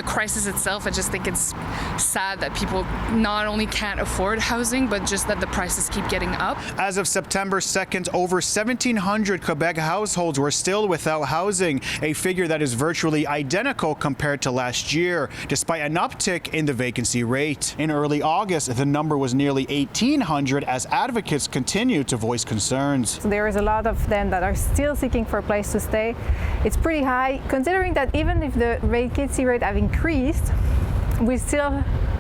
the crisis itself, I just think it's sad that people not only can't afford housing, but just that the prices keep getting up. As of September 2nd, over 1,700 Quebec households were still without housing, a figure that is virtually identical compared to last year, despite an uptick in the vacancy rate. In early August, the number was nearly 1,800 as advocates continue to voice concerns. So there is a lot of them that are still seeking for a place to stay. It's pretty high, considering that even if the vacancy rate have increased, we still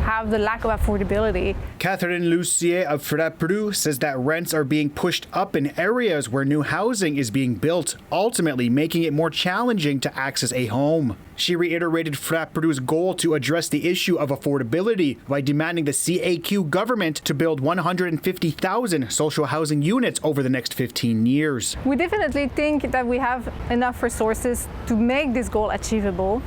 have the lack of affordability. Catherine Lussier of FRAPRU says that rents are being pushed up in areas where new housing is being built, ultimately making it more challenging to access a home. She reiterated FRAPRU's goal to address the issue of affordability by demanding the CAQ government to build 150,000 social housing units over the next 15 years. We definitely think that we have enough resources to make this goal achievable.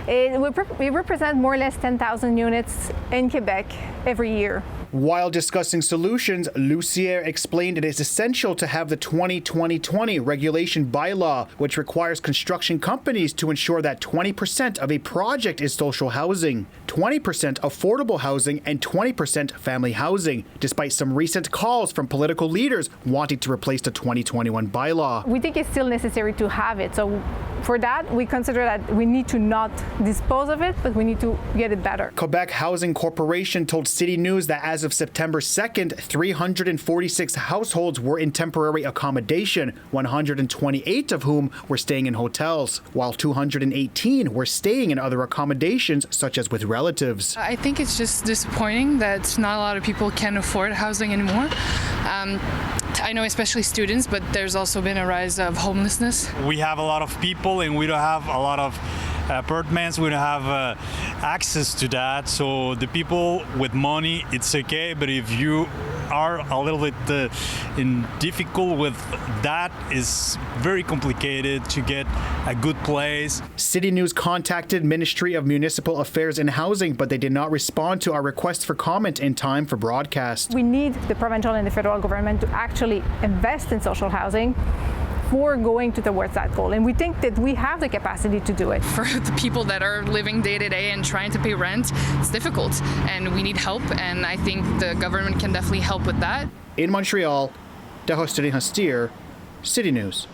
We represent more or less 10,000 units in Quebec every year. While discussing solutions, Lussier explained it is essential to have the 2020 regulation bylaw, which requires construction companies to ensure that 20% of a project is social housing, 20% affordable housing, and 20% family housing, despite some recent calls from political leaders wanting to replace the 2021 bylaw. We think it's still necessary to have it. So for that, we consider that we need to not dispose of it, but we need to get it better. Quebec Housing Corporation told City News that as of September 2nd, 346 households were in temporary accommodation, 128 of whom were staying in hotels, while 218 were staying in other accommodations, such as with relatives. I think it's just disappointing that not a lot of people can afford housing anymore. I know especially students, but there's also been a rise of homelessness. We have a lot of people and we don't have a lot of apartments, we don't have access to that. So the people with money, it's okay, but if you are a little bit difficult with that, is very complicated to get a good place. City News contacted Ministry of Municipal Affairs and Housing, but they did not respond to our request for comment in time for broadcast. We need the provincial and the federal government to actually invest in social housing for going towards that goal. And we think that we have the capacity to do it. For the people that are living day to day and trying to pay rent, it's difficult and we need help, and I think the government can definitely help with that. In Montreal, Tehosterihens Deer, City News.